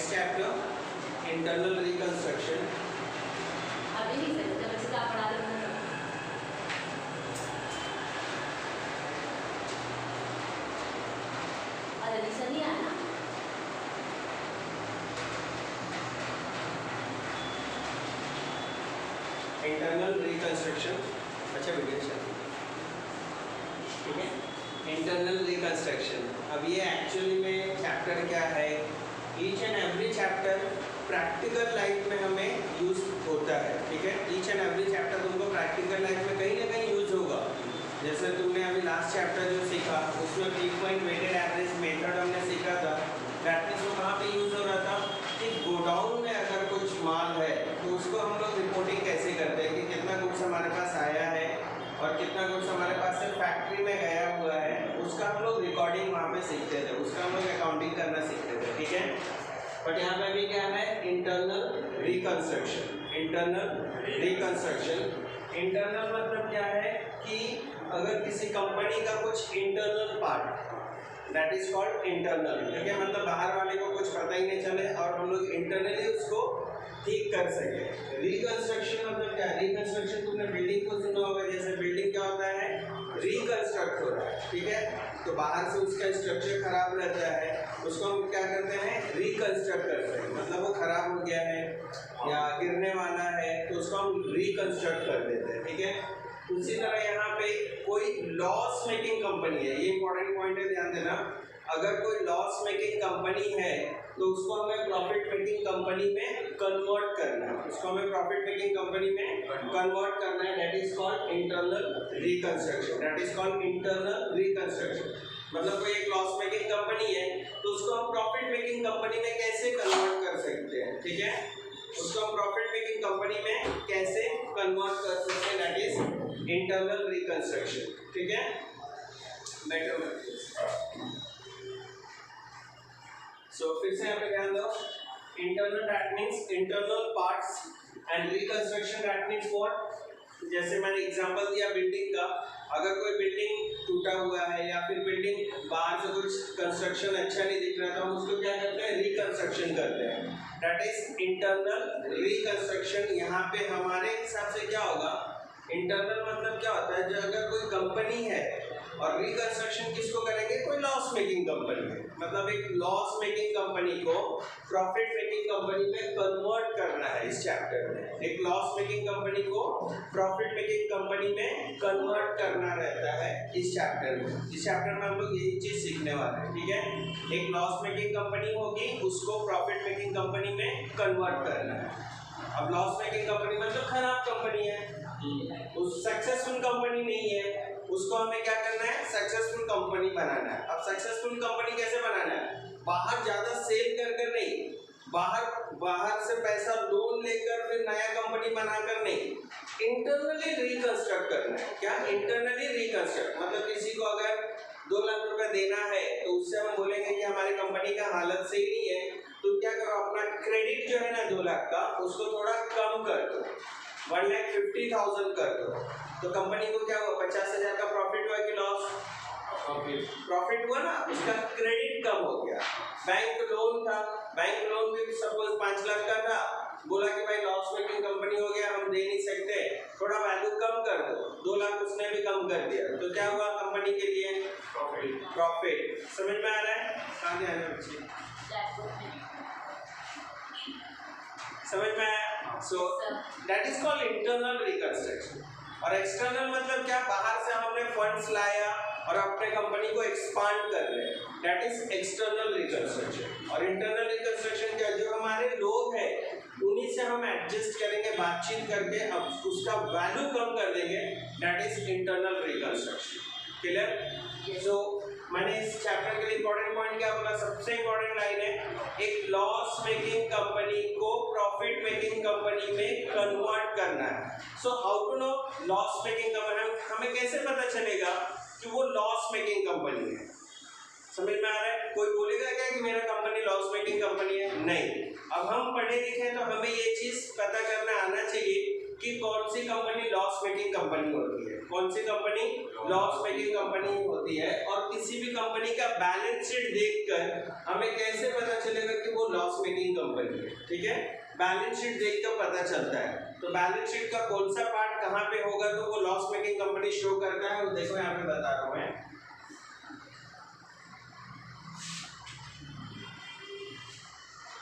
Next chapter internal reconstruction. अभी नहीं sir, जब वैसे तो आप पढ़ा रहे हो। अरे रिवीजन नहीं आया ना। इंटरनल रिकंस्ट्रक्शन, अच्छा वीडियो चल, ठीक है। इंटरनल रिकंस्ट्रक्शन, अब ये एक्चुअली में चैप्टर क्या है, each and every chapter practical life में हमें यूज होता है, ठीक है। ईच एंड एवरी चैप्टर तुमको प्रैक्टिकल लाइफ में कहीं ना कहीं यूज होगा। जैसे तुमने अभी लास्ट चैप्टर जो सीखा उसमें फ्रीक्वेंट वेटेड एवरेज मेथड हमने सीखा था, दैट मीन्स वो कहाँ पे यूज हो रहा था कि गोडाउन में अगर कुछ माल है तो उसको हम लोग रिपोर्टिंग कैसे करते हैं कि कितना गुड्स हमारे पास आया है और कितना गुड्स हमारे पास से फैक्ट्री में गया हुआ है, उसका हम लोग रिकॉर्डिंग वहाँ पे सीखते थे, उसका हम लोग अकाउंटिंग करना सीखते थे, ठीक है। बट यहाँ पे भी क्या है, internal reconstruction. Internal reconstruction, internal मतलब क्या है कि अगर किसी कंपनी का कुछ internal part, that is called internal, ठीक है। मतलब बाहर वाले को कुछ पता ही नहीं चले और हम लोग इंटरनली उसको ठीक कर सके। रिकंस्ट्रक्शन मतलब क्या है, रिकंस्ट्रक्शन तुमने बिल्डिंग को सुना होगा, जैसे बिल्डिंग क्या होता है, रिकंस्ट्रक्ट हो रहा है, ठीक है। तो बाहर से उसका स्ट्रक्चर खराब रहता है, उसको हम क्या करते हैं, रिकंस्ट्रक्ट करते हैं। मतलब वो खराब हो गया है या गिरने वाला है तो उसको हम रिकंस्ट्रक्ट कर देते हैं, ठीक है। उसी तरह यहाँ पे कोई लॉस मेकिंग कंपनी है, ये इंपॉर्टेंट पॉइंट है, ध्यान देना। अगर कोई लॉस मेकिंग कंपनी है तो उसको हमें प्रॉफिट मेकिंग कंपनी में कन्वर्ट करना है, उसको हमें प्रॉफिट मेकिंग कंपनी में कन्वर्ट करना है, that is called internal reconstruction, that is called internal reconstruction. मतलब कोई एक लॉस मेकिंग कंपनी है तो उसको हम प्रॉफिट मेकिंग कंपनी में कैसे कन्वर्ट कर सकते हैं, ठीक है। उसको हम प्रॉफिट मेकिंग कंपनी में कैसे कन्वर्ट कर सकते हैं, दैट इज इंटरनल रिकंस्ट्रक्शन, ठीक है। मैथमेटिक्स, सो फिर से यहाँ पे ध्यान दो, internal that means internal parts and reconstruction that means what. जैसे मैंने एग्जांपल दिया बिल्डिंग का, अगर कोई बिल्डिंग टूटा हुआ है या फिर बिल्डिंग बाहर से कुछ कंस्ट्रक्शन अच्छा नहीं दिख रहा था, हम उसको क्या करते हैं, रिकंस्ट्रक्शन करते हैं, दैट इज इंटरनल रिकंस्ट्रक्शन। यहाँ पे हमारे हिसाब से क्या होगा, इंटरनल मतलब क्या होता है, जो अगर कोई कंपनी है और रिकंस्ट्रक्शन किसको करेंगे, कोई लॉस मेकिंग कंपनी है, मतलब एक लॉस मेकिंग कंपनी को प्रॉफिट मेकिंग कंपनी में कन्वर्ट करना है। इस चैप्टर में एक लॉस मेकिंग कंपनी को प्रॉफिट मेकिंग कंपनी में कन्वर्ट करना रहता है इस चैप्टर में। इस चैप्टर में हम लोग यही चीज सीखने वाले हैं, ठीक है। एक लॉस मेकिंग कंपनी होगी, उसको प्रॉफिट मेकिंग कंपनी में कन्वर्ट करना है। अब लॉस मेकिंग कंपनी मतलब खराब कंपनी है, उस सक्सेसफुल कंपनी नहीं है, उसको हमें क्या करना है, सक्सेसफुल कंपनी बनाना है। अब सक्सेसफुल कंपनी कैसे बनाना है, बाहर ज्यादा सेल कर कर नहीं, बाहर से पैसा लोन लेकर फिर नया कंपनी बनाकर नहीं, इंटरनली रिकंस्ट्रक्ट करना है। क्या इंटरनली रिकंस्ट्रक्ट मतलब किसी को अगर 2 लाख रुपए देना है तो उससे हम बोलेंगे कि हमारी कंपनी का हालत सही नहीं है, तो क्या करो, अपना क्रेडिट जो है ना 2 लाख का, उसको थोड़ा कम कर दो, 1,50,000 कर दो, तो कंपनी को क्या हुआ, 50,000 का प्रॉफिट हुआ कि लॉस, प्रॉफिट हुआ ना, उसका क्रेडिट कम हो गया। बैंक लोन था, बैंक लोन भी सपोज 5 लाख का था, बोला कि भाई लॉस मेकिंग कंपनी हो गया, हम दे नहीं सकते, थोड़ा वैल्यू कम कर दो, 2 लाख उसने भी कम कर दिया, तो क्या हुआ कंपनी के लिए, प्रॉफिट। समझ में आ रहा है, कहाँ ध्यान है बच्चे, समझ में आया। So that is called internal reconstruction. और एक्सटर्नल मतलब क्या, बाहर से हमने फंड्स लाया और अपने कंपनी को एक्सपांड कर रहे हैं, दैट इज एक्सटर्नल रिकंस्ट्रक्शन। और इंटरनल रिकंस्ट्रक्शन क्या, जो हमारे लोग हैं उन्हीं से हम एडजस्ट करेंगे, बातचीत करके अब उसका वैल्यू कम कर देंगे, that is internal reconstruction. Clear. So मैंने इस चैप्टर के लिए इंपॉर्टेंट पॉइंट क्या बोला, सबसे इंपॉर्टेंट लाइन है, एक लॉस मेकिंग कंपनी को प्रॉफिट मेकिंग कंपनी में कन्वर्ट करना है। So how to know loss making company, हमें कैसे पता चलेगा कि वो लॉस मेकिंग कंपनी है। समझ में आ रहा है, कोई बोलेगा क्या कि मेरा कंपनी लॉस मेकिंग कंपनी है, नहीं। अब हम पढ़े लिखे तो हमें ये चीज पता करना आना चाहिए कि कौन सी कंपनी लॉस मेकिंग कंपनी होती है, कौन सी कंपनी लॉस मेकिंग कंपनी होती है, और किसी भी कंपनी का बैलेंस शीट देखकर हमें कैसे पता चलेगा कि वो लॉस मेकिंग कंपनी है। ठीक है, बैलेंस शीट देखकर पता चलता है। तो बैलेंस शीट का कौन सा पार्ट कहाँ पे होगा तो वो लॉस मेकिंग कंपनी शो करता है। वो देखो यहाँ पे बता रहा हूँ मैं,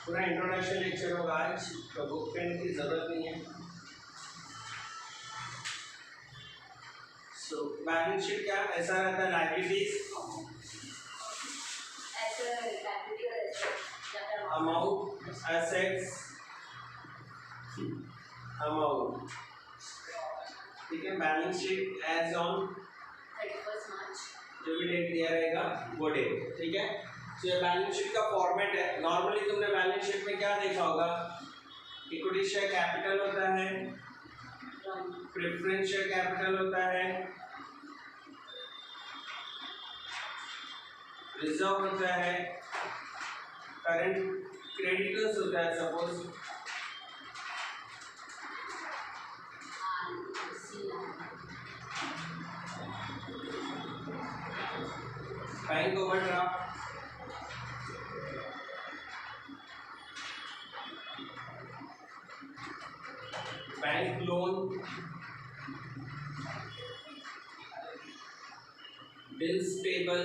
पूरा इंट्रोडक्शन लेक्चर होगा आज, तो बुक पेन की जरूरत नहीं है। सो बैलेंस शीट क्या ऐसा रहता है, लायबिलिटीज, अमाउंट, एसेट्स, अमाउंट। ठीक है, बैलेंस शीट एज ऑन 31 मार्च जो भी डेट दिया रहेगा वो डेट। ठीक है, तो ये बैलेंस शीट का फॉर्मेट है। नॉर्मली तुमने बैलेंस शीट में क्या देखा होगा, इक्विटी शेयर कैपिटल होता है, प्रेफरेंस शेयर कैपिटल होता है, रिजर्व होता है, करंट क्रेडिटर्स होता है suppose, bank overdraft, bank loan, bills payable.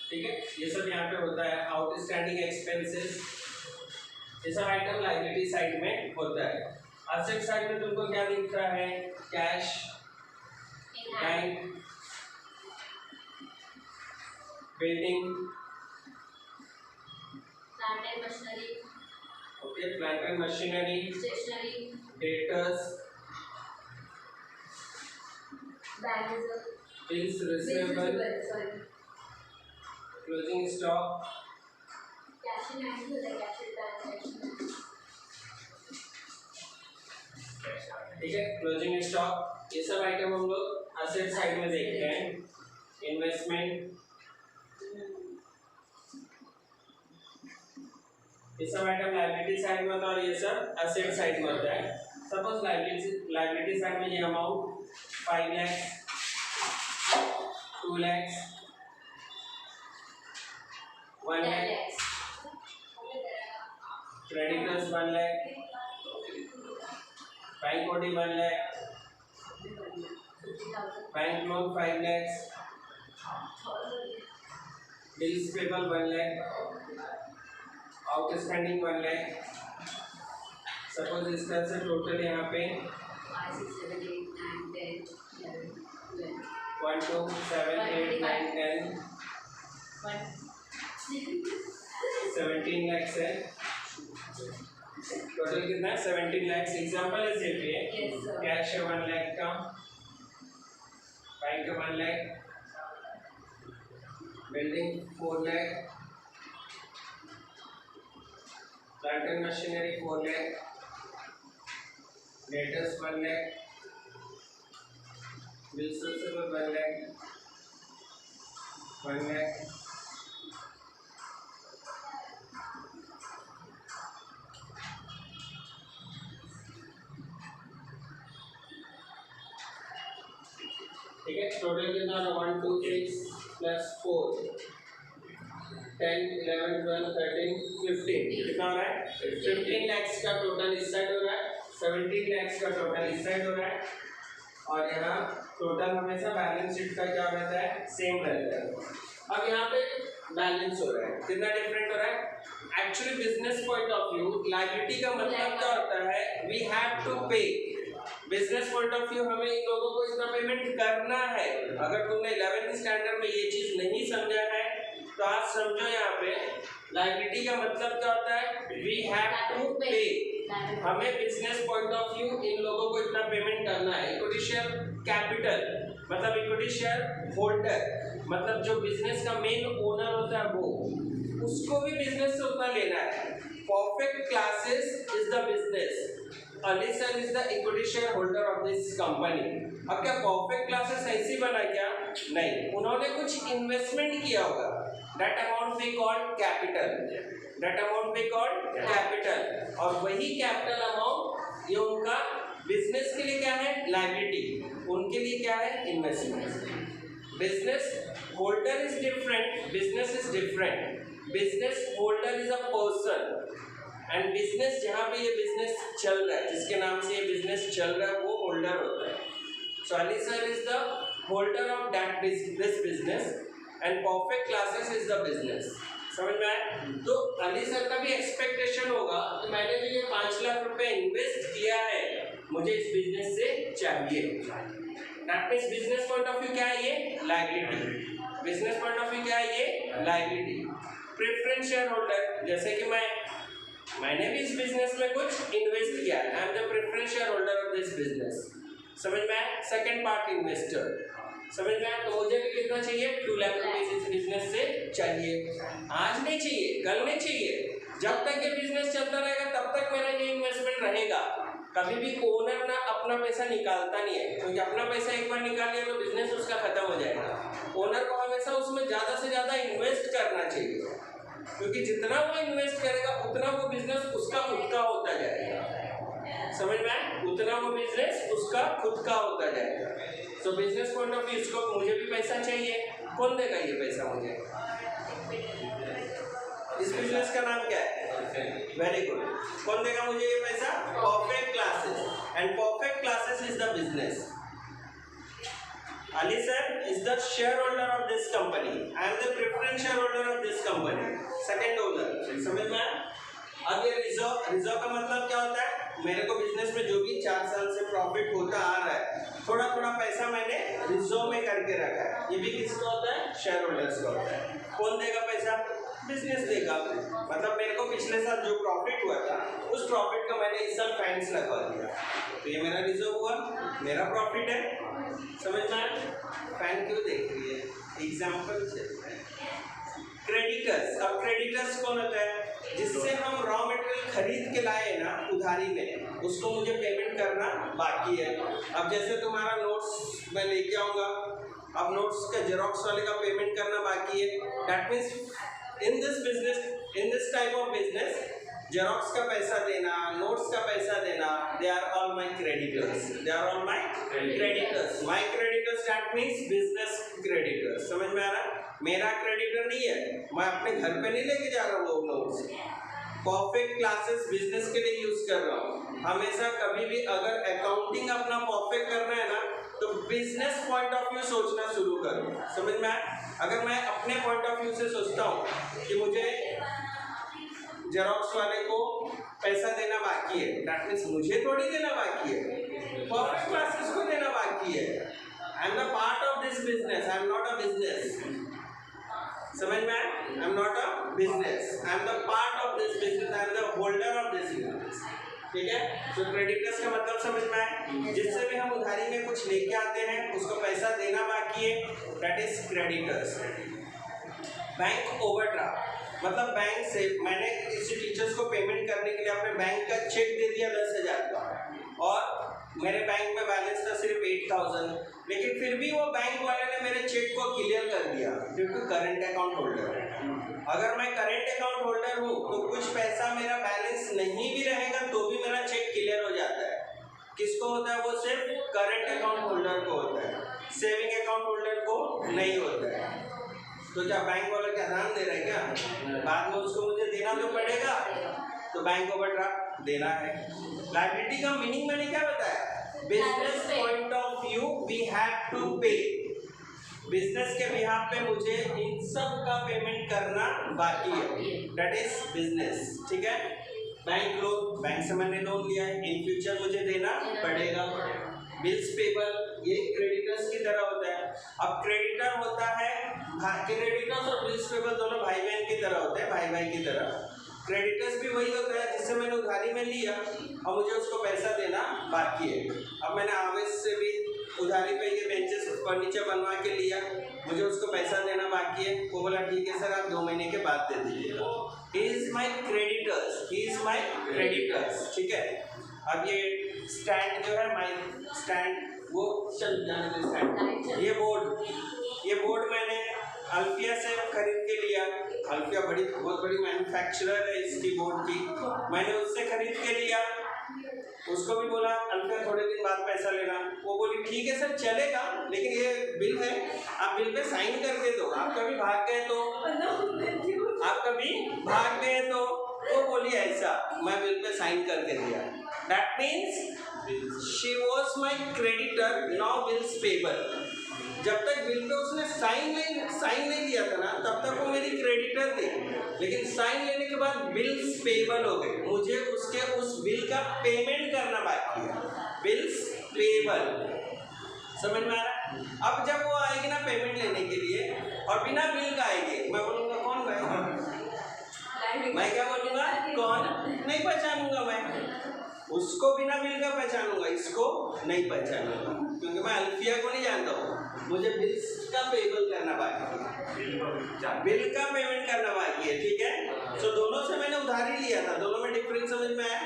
ठीक है, ये सब यहाँ पे होता है। आउटस्टैंडिंग एक्सपेंसेस, ये सब आइटम लायबिलिटी साइड में होता है। एसेट साइड में तुमको क्या दिखता है, cash, bank, building, plant and machinery, okay, plant and machinery, stationery, debtors, bank reserve, bills receivable, closing stock, cash in hand होता है, कैश ट्रांजैक्शन। ठीक है, क्लोजिंग स्टॉक, ये सब आइटम हम लोग एसेट साइड में देखते हैं। इन्वेस्टमेंट, ये सब आइटम लायबिलिटी साइड में होता है और ये सब एसेट साइड में होता है। सपोज लायबिलिटी साइड में ये amount 5 lakh, 2 lakh, 1 lakh, creditors 1 lakh, bank OD 1 lakh, bank loan 5 lakh, bills payable 1 lakh, outstanding 1 lakh. Suppose इस तरह से टोटल यहाँ पे 5, 6, 7, 8, 9, 10, 11, 12, 1, 2, 7, 8, 9, 10, 17 lakhs है। टोटल कितना है, 17 lakhs। एग्जाम्पल है सिर्फ ये, Yes, sir. कैश है 1 लाख का, बैंक है 1 lakh, building 4 lakh, plant and machinery 4 lakh, debtors 1 lakh, bills receivable 1 lakh, 1 lakh, ठीक है। टोटल कितना है, 1, 2, 6 प्लस 4, 10, 11, 12, 13, 15, कितना हो रहा है, 15 lakhs का टोटल इस साइड हो रहा है, 17 lakhs का टोटल इस साइड हो रहा है, और यहाँ टोटल हमेशा बैलेंस शीट का क्या रहता है, सेम रहता है। अब यहाँ पे बैलेंस हो रहा है, कितना डिफरेंट हो रहा है। Actually business point of view liability का मतलब क्या होता है, we have to pay. Business point of view हमें इन लोगों को इतना पेमेंट करना है। अगर तुमने 11th स्टैंडर्ड में ये चीज नहीं समझा है तो आज समझो। यहाँ पे लायबिलिटी का मतलब क्या होता है, वी हैव टू पे। हमें बिजनेस पॉइंट ऑफ व्यू इन लोगों को इतना पेमेंट करना है। इक्विटी शेयर कैपिटल मतलब इक्विटी शेयर होल्डर, मतलब जो बिजनेस का मेन ओनर होता है वो, उसको भी बिजनेस से उतना लेना है। Perfect classes is the business, Ali sir is the equity shareholder of this company। अब क्या परफेक्ट क्लासेस ऐसी बना क्या, नहीं, उन्होंने कुछ इन्वेस्टमेंट किया होगा, that amount we called capital, that amount we called capital, और वही कैपिटल अमाउंट ये उनका बिजनेस के लिए क्या है लायबिलिटी, उनके लिए क्या है investment. Business holder is different, business is different. Business holder is a person and business जहाँ पे ये बिजनेस चल रहा है, जिसके नाम से ये बिजनेस चल रहा है, वो होल्डर होता है। So Ali sir is the holder of that this business and perfect classes is the business. समझ में आया? तो अली सर का भी एक्सपेक्टेशन होगा कि मैंने जो ये 5 लाख रुपए इन्वेस्ट किया है मुझे इस बिजनेस से चाहिए। That means business point of view क्या है ये liability. Business point of view क्या है ये लायबिलिटी। प्रेफरेंस शेयर होल्डर, जैसे कि मैंने भी इस बिजनेस में कुछ इन्वेस्ट किया, I am the preference share holder of this business. समझ में आया? Second part investor. समझ में आया? तो मुझे भी कितना चाहिए 2 लाख रुपए इस बिजनेस से चाहिए। आज नहीं चाहिए, कल नहीं चाहिए, जब तक ये बिजनेस चलता रहेगा तब तक मेरा ये इन्वेस्टमेंट रहेगा। कभी भी ओनर ना अपना पैसा निकालता नहीं है, क्योंकि अपना पैसा एक बार निकाल लिया तो बिजनेस उसका खत्म हो जाएगा। ओनर को हमेशा उसमें ज़्यादा से ज़्यादा इन्वेस्ट करना चाहिए, क्योंकि जितना वो इन्वेस्ट करेगा उतना वो बिजनेस उसका खुद का होता जाएगा। समझ में आया? उतना वो बिजनेस उसका खुद का होता जाएगा। तो बिजनेस पॉइंट ऑफ व्यू इसको मुझे भी पैसा चाहिए, कौन देगा ये पैसा मुझे? इस बिजनेस का नाम क्या है? Very good. कौन देगा मुझे ये पैसा? Perfect classes and perfect classes is the business. Ali sir is the shareholder of this company. I am the preference shareholder of this company. Second owner. समझ में आया? अब ये रिजर्व का मतलब क्या होता है? मेरे को बिजनेस में जो भी 4 साल से प्रॉफिट होता आ रहा है, थोड़ा थोड़ा पैसा मैंने रिजर्व में करके रखा है। ये भी किसका होता है? शेयर होल्डर्स का होता है। कौन देगा पैसा? बिजनेस देगा। मतलब मेरे को पिछले साल जो प्रॉफिट हुआ था उस प्रॉफिट का मैंने इस साल फैंस लगवा दिया, तो ये मेरा रिजर्व हुआ, मेरा प्रॉफिट है। समझ में आया? फैन क्यों देख रही है? एग्जाम्पल से। क्रेडिटर्स, अब क्रेडिटर्स कौन होता है? जिससे हम रॉ मटेरियल खरीद के लाए ना उधारी में, उसको मुझे पेमेंट करना बाकी है। अब जैसे तुम्हारा नोट्स मैं लेके आऊँगा, अब नोट्स का जेरोक्स वाले का पेमेंट करना बाकी है। That means in this business, in this type of business, xerox का पैसा देना, नोट्स का पैसा देना, they are all my creditors, they are all my creditors. My creditors that means business creditors. समझ में आ रहा है? मेरा क्रेडिटर नहीं है, मैं अपने घर पे नहीं लेके जा रहा हूँ वो नोट्स। परफेक्ट क्लासेस बिजनेस के लिए यूज कर रहा हूँ। हमेशा कभी भी अगर अकाउंटिंग अपना परफेक्ट करना है ना, तो बिजनेस पॉइंट ऑफ व्यू सोचना शुरू करो। समझ में आया? अगर मैं अपने पॉइंट ऑफ व्यू से सोचता हूँ कि मुझे जेरोक्स वाले को पैसा देना बाकी है, दैट मीन्स मुझे थोड़ी देना बाकी है, परफेक्ट क्लासेस को देना बाकी है। I am the part of this business, I am not a business. समझ में आया? I am not a business, I am the part of this business, I am the holder of this business. ठीक है? तो creditors का मतलब समझ में आया? जिससे भी हम उधारी में कुछ लेके आते हैं उसको पैसा देना बाकी है, that is creditors. Bank overdraft मतलब बैंक से मैंने किसी टीचर्स को पेमेंट करने के लिए अपने बैंक का चेक दे दिया 10,000 का, और मेरे बैंक में बैलेंस था सिर्फ 8,000, लेकिन फिर भी वो बैंक वाले ने मेरे चेक को क्लियर कर दिया due to current account holder. अगर मैं करंट अकाउंट होल्डर हूँ तो कुछ पैसा मेरा बैलेंस नहीं भी रहेगा तो भी मेरा चेक क्लियर हो जाता है। किसको होता है? वो सिर्फ करंट अकाउंट होल्डर को होता है, सेविंग अकाउंट होल्डर को नहीं होता है। तो क्या बैंक वाला क्या ध्यान दे रहा है क्या? बाद में उसको मुझे देना तो पड़ेगा, तो बैंक ओवरड्राफ्ट देना है। लायबिलिटी का मीनिंग मैंने क्या बताया? Business point of view we have to pay. Business के बिहाफ पे मुझे इन सब का पेमेंट करना बाकी है, दैट इज बिजनेस। ठीक है? बैंक लोन, बैंक से मैंने लोन लिया है, इन फ्यूचर मुझे देना पड़ेगा। बिल्स पेबल, ये क्रेडिटर्स की तरह होता है। अब क्रेडिटर होता है, क्रेडिटर्स और बिल्स पेबल दोनों भाई बहन की तरह होते हैं, भाई भाई की तरह। क्रेडिटर्स भी वही होता है जिससे मैंने उधारी में लिया और मुझे उसको पैसा देना बाकी है। अब मैंने आवेश से भी उधारी पे ये बेंचेस फर्नीचर बनवा के लिया, मुझे उसको पैसा देना बाकी है। वो बोला ठीक है सर, आप 2 महीने के बाद दे दीजिएगा। He is my creditors, he is my creditors. ठीक है? अब ये स्टैंड जो है, माई स्टैंड, वो चल जाने दे स्टैंड। ये बोर्ड मैंने अल्फिया से खरीद के लिया। अल्फिया बहुत बड़ी मैन्युफैक्चरर है इसकी बोर्ड की, मैंने उससे खरीद के लिया। उसको भी बोला अल्फिया थोड़े दिन बाद पैसा लेना, वो बोली ठीक है सर चलेगा, लेकिन ये बिल है आप बिल पे साइन करके दो, आप कभी भाग गए तो वो बोली ऐसा मैं बिल पे साइन करके दिया। That means she was my creditor, now bills payable. जब तक बिल पे उसने साइन नहीं दिया था ना तब तक वो मेरी क्रेडिटर थी, लेकिन साइन लेने के बाद बिल्स पेबल हो गए, मुझे उसके उस बिल का पेमेंट करना बाकी है, बिल्स पेबल। समझ में आ रहा है? अब जब वो आएगी ना पेमेंट लेने के लिए और बिना बिल का आएगी, मैं बोलूँगा कौन भाई, मैं क्या बोलूँगा कौन, नहीं पहचानूंगा मैं उसको, बिना बिल का पहचानूंगा, इसको नहीं पहचानूंगा, क्योंकि मैं अल्फिया को नहीं जानता हूँ, मुझे बिल्स का पेबल करना बाकी है, बिल का पेमेंट करना बाकी है। ठीक है, तो दोनों से मैंने उधार ही लिया था, दोनों में डिफरेंस समझ में आया?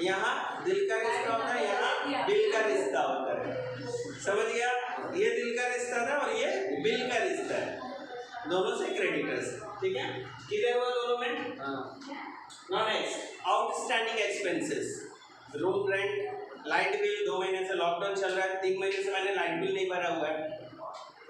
यहाँ दिल का रिश्ता होता है, यहाँ बिल का रिश्ता होता है। समझ गया? ये दिल का रिश्ता था और ये बिल का रिश्ता है, दोनों से क्रेडिटर्स। ठीक है, क्लियर हुआ दोनों में? Now next, outstanding expenses, room rent, light bill, 2 महीने से लॉकडाउन चल रहा है, 3 महीने से मैंने लाइट बिल नहीं भरा हुआ है,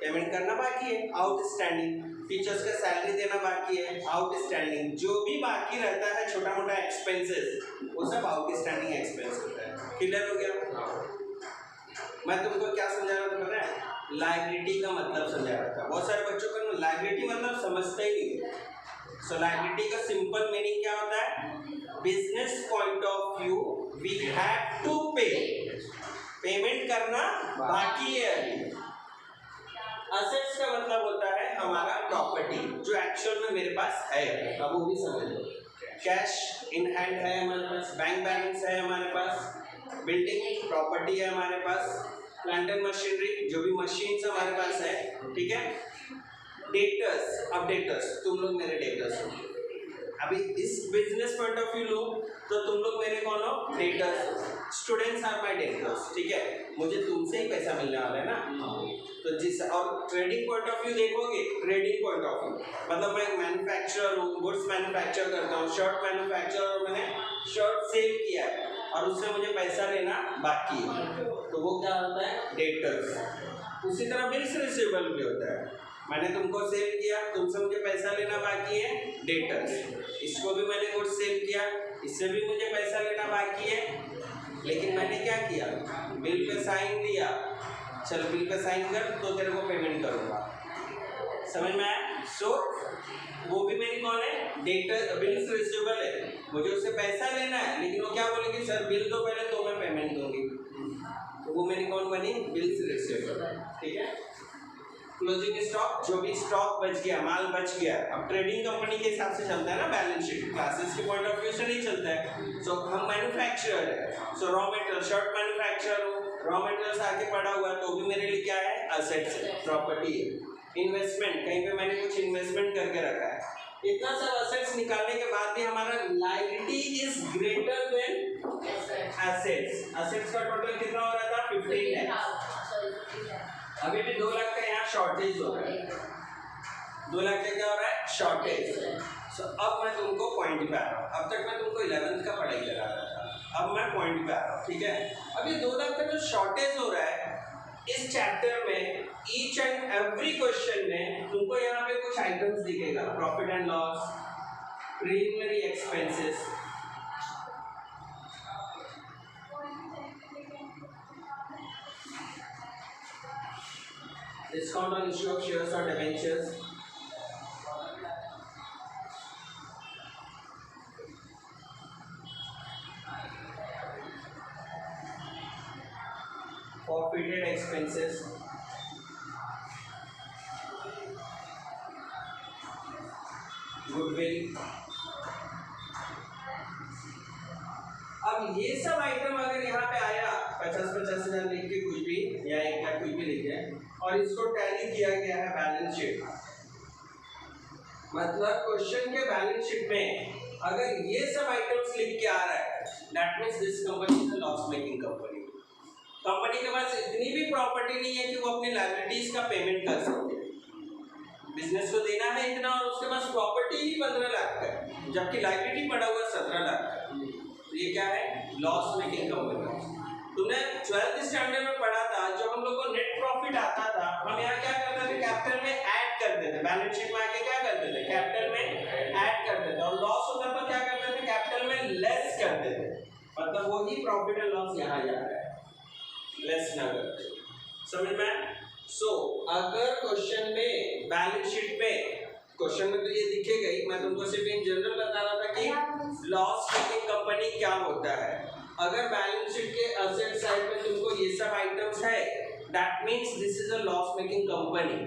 पेमेंट करना बाकी है, आउटस्टैंडिंग। टीचर्स का सैलरी देना बाकी है, आउटस्टैंडिंग। जो भी बाकी रहता है छोटा मोटा एक्सपेंसेस वो सब आउटस्टैंडिंग एक्सपेंस होता है। क्लियर हो गया? मैं तुमको क्या समझा रहा था पता है? लायबिलिटी का मतलब समझा रहा था। बहुत सारे बच्चों को लायबिलिटी मतलब समझते ही नहीं है। सो लायबिलिटी का सिंपल मीनिंग क्या होता है? Business point of view we have to pay, payment करना बाकी है अभी। असेट्स का मतलब होता है हमारा प्रॉपर्टी जो एक्चुअल में मेरे पास है, अब वो भी समझ लो। कैश इन हैंड है हमारे पास, बैंक बैलेंस है हमारे पास, बिल्डिंग प्रॉपर्टी है हमारे पास, प्लांट एंड मशीनरी जो भी मशीन्स हमारे पास है। ठीक है, डेटर्स, अब डेटर्स तुम लोग मेरे डेटर्स हो। अभी इस बिजनेस पॉइंट ऑफ व्यू लो तो तुम लोग मेरे कौन हो? Debtors. Students are my debtors. ठीक है, मुझे तुमसे ही पैसा मिलने वाला है ना, तो जिस और ट्रेडिंग पॉइंट ऑफ व्यू देखोगे, ट्रेडिंग पॉइंट ऑफ व्यू मतलब मैं मैन्युफैक्चरर हूँ, गुड्स मैन्युफैक्चर करता हूँ, शर्ट मैन्युफैक्चर, और मैंने शर्ट सेल किया है और उससे मुझे पैसा लेना बाकी है, तो वो क्या होता है? डेटर्स। उसी तरह बिल्स रिसीवेबल भी होता है, मैंने तुमको सेल किया, तुमसे मुझे पैसा लेना बाकी है, डेटर्स। इसको भी मैंने गुड्स सेल किया, इससे भी मुझे पैसा लेना बाकी है, लेकिन मैंने क्या किया? बिल पे साइन दिया, चल बिल पे साइन कर तो तेरे को पेमेंट करूँगा। समझ में आया? सो वो भी मेरी कौन है? डेटर, बिल्स रिसीवेबल है, मुझे उससे पैसा लेना है, लेकिन वो क्या बोलेगी? सर बिल दो पहले तो मैं पेमेंट दूंगी, तो वो मेरी कौन बनी? Bills receivable. ठीक है, क्लोजिंग स्टॉक, जो भी स्टॉक बच गया, माल बच गया, अब ट्रेडिंग कंपनी के हिसाब से चलता है ना, बैलेंस शीट, क्लासेस के पॉइंट ऑफ व्यू से नहीं चलता है। सो हम मैन्युफैक्चरर है, सो रॉ मटेरियल, शर्ट मैन्युफैक्चरर हूँ, रॉ मटेरियल्स आके पड़ा हुआ है तो भी मेरे लिए क्या है? असेट्स है, प्रॉपर्टी है। इन्वेस्टमेंट, कहीं पे मैंने कुछ इन्वेस्टमेंट करके रखा है, इतना सब असेट्स निकालने के बाद भी हमारा liability is greater than assets. Assets का टोटल कितना हो रहा था? 15 लाख। अभी भी 2 लाख का यहाँ शॉर्टेज हो रहा है, 2 लाख का क्या हो रहा है? शॉर्टेज। सो अब मैं तुमको पॉइंट पे आ रहा हूँ, अब तक मैं तुमको 11th का पढ़ाई करा रहा था, अब मैं पॉइंट पे आ रहा हूँ। ठीक है, अब ये 2 लाख का जो शॉर्टेज हो रहा है इस चैप्टर में, ईच एंड एवरी क्वेश्चन में तुमको यहाँ पे कुछ आइटम्स दिखेगा, profit and loss, preliminary expenses, discount on issue of shares or debentures, forfeited expenses, goodwill। अब ये सब आइटम अगर यहाँ पे आया 50-50 हजार लिख के कुछ भी, या 1 लाख कुछ भी लिखे और इसको टैली किया गया है बैलेंस शीट, मतलब क्वेश्चन के बैलेंस शीट में अगर ये सब आइटम्स लिख के आ रहा है, that means this company is a loss making company. Company के पास इतनी भी प्रॉपर्टी नहीं है कि वो अपनी लायबिलिटीज का पेमेंट कर सके, बिजनेस को देना है इतना और उसके पास प्रॉपर्टी ही 15 लाख का है, जबकि लायबिलिटी पड़ा हुआ 17 लाख का। तो ये क्या है? Loss making company. तुमने 12th स्टैंडर्ड में पढ़ा था, जब हम लोग को नेट प्रॉफिट आता था, हम यहाँ क्या करते थे, कैपिटल में ऐड करते थे, बैलेंस शीट में आके क्या करते थे, कैपिटल में ऐड करते थे, और लॉस होता था क्या करते थे, कैपिटल में लेस करते थे। मतलब वही प्रॉफिट एंड लॉस यहाँ जा रहा है, लेस ना करते। समझ में? सो अगर क्वेश्चन में बैलेंस शीट में, क्वेश्चन में तो ये दिखेगा ही, मैं तुमको सिर्फ इन जनरल बता रहा था कि लॉस मेकिंग कंपनी क्या होता है। अगर बैलेंस शीट के असेट साइड में तुमको ये सब आइटम्स है, that means this is a loss making company.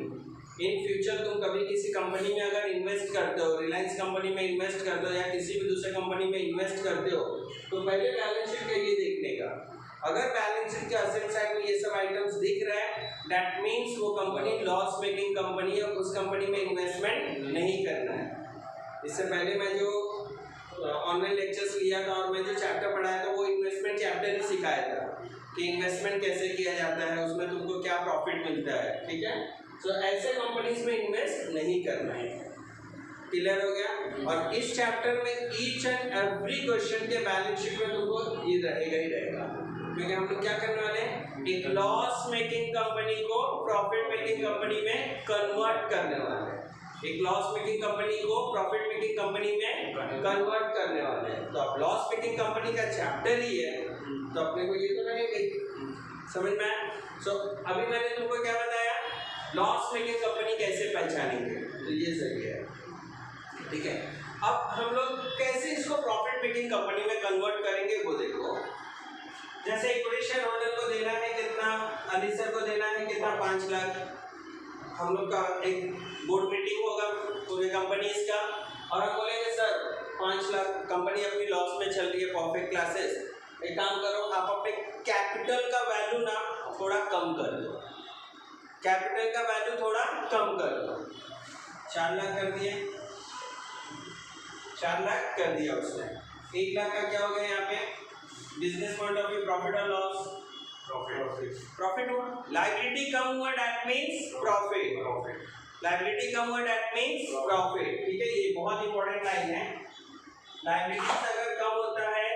In future तुम कभी किसी कंपनी में अगर इन्वेस्ट करते हो, रिलायंस कंपनी में इन्वेस्ट करते हो या किसी भी दूसरे कंपनी में इन्वेस्ट करते हो, तो पहले बैलेंस शीट का ये देखने का, अगर बैलेंस शीट के असेट साइड में ये सब आइटम्स दिख रहा है, दैट मींस वो कंपनी लॉस मेकिंग कंपनी है, उस कंपनी में इन्वेस्टमेंट नहीं करना है। इससे पहले मैं जो ऑनलाइन लेक्चर्स लिया था और मैं जो चैप्टर पढ़ाया था, वो इन्वेस्टमेंट चैप्टर ही सिखाया था कि इन्वेस्टमेंट कैसे किया जाता है, उसमें तुमको क्या प्रॉफिट मिलता है। ठीक है, तो ऐसे कंपनीज में इन्वेस्ट नहीं करना है। क्लियर हो गया? और इस चैप्टर में ईच एंड एवरी क्वेश्चन के बैलेंस शीट में तुमको ये रहेगा ही रहेगा, क्योंकि हम लोग क्या करने वाले हैं, एक लॉस मेकिंग कंपनी को प्रॉफिट मेकिंग कंपनी में कन्वर्ट करने वाले हैं। एक लॉस मेकिंग कंपनी को प्रॉफिट मेकिंग कंपनी में कन्वर्ट करने वाले हैं। तो अब लॉस मेकिंग कंपनी का चैप्टर ही है, तो अपने को ये तो रहेगा, समझ में? सो अभी मैंने तुमको क्या बताया, लॉस मेकिंग कंपनी कैसे पहचानेंगे, तो ये सही है। ठीक है, अब हम लोग कैसे इसको प्रॉफिट मेकिंग कंपनी में कन्वर्ट करेंगे वो देखो। जैसे इक्विटी शेयर होल्डर को देना है कितना, अली सर को देना है कितना, 5 लाख। हम लोग का एक बोर्ड मीटिंग होगा पूरे कंपनीज का, और हम बोलेंगे सर 5 लाख, कंपनी अपनी लॉस में चल रही है, परफेक्ट क्लासेस, एक काम करो, आप अपने कैपिटल का वैल्यू ना थोड़ा कम कर दो, कैपिटल का वैल्यू थोड़ा कम कर दो। 4 लाख कर दिए, 4 लाख कर दिया उसने। 1 लाख का क्या हो गया यहाँ पे, business point of view profit और लॉस, प्रॉफिट हुआ। लायबिलिटी कम हुआ, दैट मींस प्रॉफिट। लायबिलिटी कम हुआ, दैट मींस प्रॉफिट। ठीक है, ये बहुत इंपॉर्टेंट लाइन है। लायबिलिटी अगर कम होता है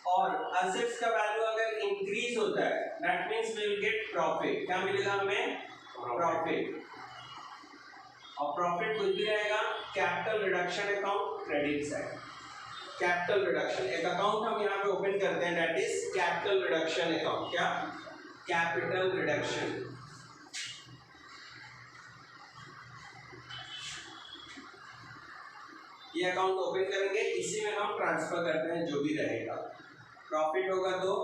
और असेट्स का वैल्यू अगर इंक्रीज होता है, that means we will get profit. क्या मिलेगा हमें, प्रॉफिट। और प्रॉफिट कुछ भी रहेगा, capital reduction account, credit side. Capital reduction, एक अकाउंट हम यहाँ पे ओपन करते हैं, that is capital reduction account. क्या, कैपिटल रिडक्शन। ये अकाउंट ओपन करेंगे, इसी में हम ट्रांसफर करते हैं जो भी रहेगा। प्रॉफिट होगा तो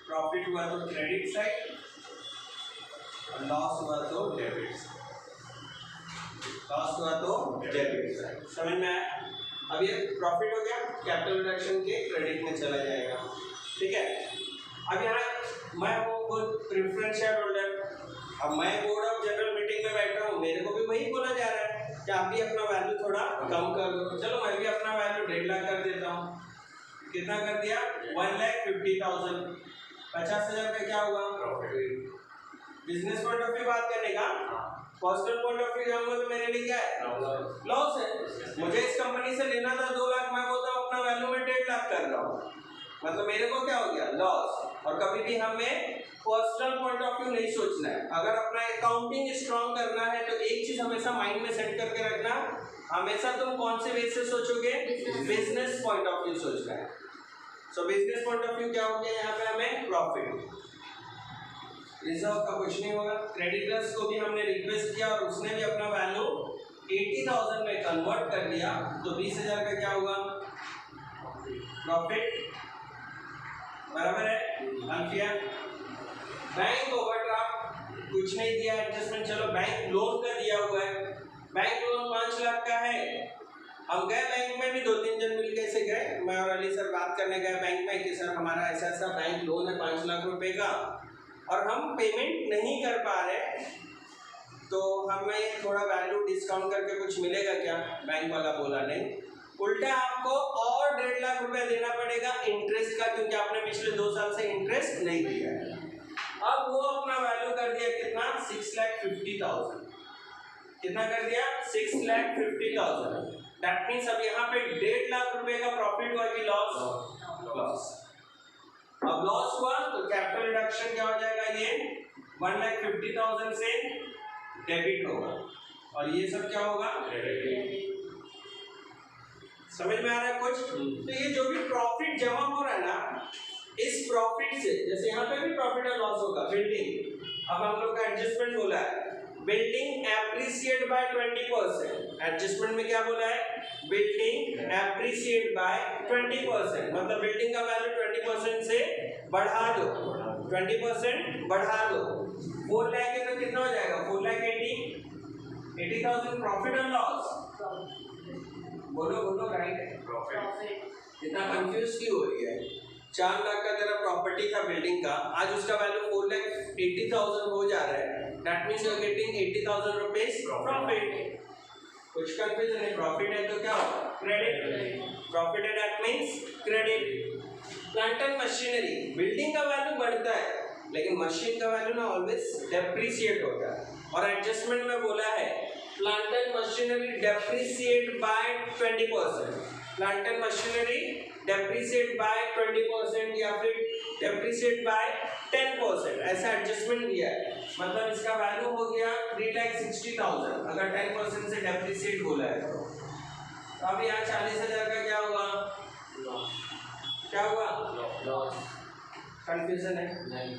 प्रॉफिट हुआ तो क्रेडिट साइड, लॉस हुआ तो डेबिट साइड, लॉस हुआ तो डेबिट साइड। समझ में आया? अब ये प्रॉफिट हो गया, कैपिटल रिडक्शन के क्रेडिट में चला जाएगा। ठीक है, अब यहाँ मैं हूँ प्रेफरेंस शेयर होल्डर, अब मैं बोर्ड ऑफ जनरल मीटिंग में बैठा हूँ, मेरे को भी वही बोला जा रहा है कि आप भी अपना वैल्यू थोड़ा कम कर दो। चलो मैं भी अपना वैल्यू 1.5 लाख कर देता हूँ। कितना कर दिया, 1,50,000। 50,000 का क्या हुआ, बिजनेस पॉइंट ऑफ व्यू बात करने का। पर्सनल पॉइंट ऑफ व्यू जाऊंगा तो मेरे लिए क्या है, लॉस है। मुझे इस कंपनी से लेना था 2 लाख, मैं बोलता हूँ अपना वैल्यू में 1.5 लाख कर रहा हूँ, मतलब मेरे को क्या हो गया, लॉस। और कभी भी हमें पर्सनल पॉइंट ऑफ व्यू नहीं सोचना है। अगर अपना अकाउंटिंग स्ट्रॉन्ग करना है तो एक चीज हमेशा माइंड में सेट करके रखना, हमेशा तुम कौन से बेस से सोचोगे, बिजनेस पॉइंट ऑफ व्यू सोचना है। सो बिजनेस पॉइंट ऑफ व्यू क्या हो गया यहाँ पे, हमें प्रॉफिट। रिजर्व का कुछ नहीं होगा। क्रेडिटर्स को भी हमने रिक्वेस्ट किया और उसने भी अपना वैल्यू 80,000 में कन्वर्ट कर दिया, तो 20,000 का क्या हुआ, प्रॉफिट। बराबर है, अल्फिया। बैंक ओवरड्राफ्ट कुछ नहीं दिया, एडजस्टमेंट, चलो बैंक लोन का दिया हुआ है, बैंक लोन 5 लाख का है। हम गए बैंक में भी, 2-3 जन मिल कैसे गए, मैं और अली सर बात करने गए बैंक में कि सर हमारा ऐसा ऐसा बैंक लोन है 5 लाख रुपए का और हम पेमेंट नहीं कर पा रहे, तो हमें थोड़ा वैल्यू डिस्काउंट करके कुछ मिलेगा क्या। बैंक वाला बोला नहीं, उल्टा आपको और 1.5 लाख रुपया देना पड़ेगा इंटरेस्ट का, क्योंकि आपने पिछले 2 साल से इंटरेस्ट नहीं दिया है। अब वो अपना वैल्यू कर दिया कितना, 6,50,000। कितना कर दिया 6,50,000। दैट मीन्स अब यहाँ पे 1.5 लाख रुपए का प्रॉफिट हुआ कि लॉस? लॉस। अब लॉस हुआ तो कैपिटल रिडक्शन क्या हो जाएगा, ये 1,50,000 से डेबिट होगा और ये सब क्या होगा, क्रेडिट। समझ में आ रहा है कुछ? तो ये जो भी प्रॉफिट जमा हो रहा है ना, इस प्रॉफिट से, जैसे यहाँ पे भी प्रॉफिट और लॉस होगा, बिल्डिंग, अब हम लोग का एडजस्टमेंट बोला है, बिल्डिंग एप्रिशिएट बाय 20%। एडजस्टमेंट में क्या बोला है, बिल्डिंग एप्रिशिएट बाय 20%, मतलब बिल्डिंग का वैल्यू 20% से बढ़ा दो, 20% बढ़ा दो। 4 लाख है तो कितना हो जाएगा, 4,80,000 प्रॉफिट और लॉस। बोलो बोलो, राइट है, प्रॉफिट। इतना कंफ्यूज क्यों हो रही है? 4 लाख का तेरा प्रॉपर्टी था बिल्डिंग का, आज उसका वैल्यू 4,80,000 हो जा रहा है। That means you are getting 80,000 rupees profit. कुछ कंफ्यूजन है? प्रॉफिट है तो क्या होगा, क्रेडिट। प्रॉफिट है that means credit. Plant and machinery, building का वैल्यू बढ़ता है लेकिन मशीन का वैल्यू ना ऑलवेज डेप्रिशिएट होता है, और एडजस्टमेंट में बोला है plant and machinery depreciate by 20%। Plant and machinery depreciate by 20% या फिर डेप्रिशिएट बाय 10%, ऐसा एडजस्टमेंट दिया है। मतलब इसका वैल्यू हो गया 3,60,000 अगर 10% से डेप्रिशिएट बोला है तो अब यहाँ 40,000 का क्या हुआ, क्या हुआ, लॉस। कंफ्यूजन है? नहीं।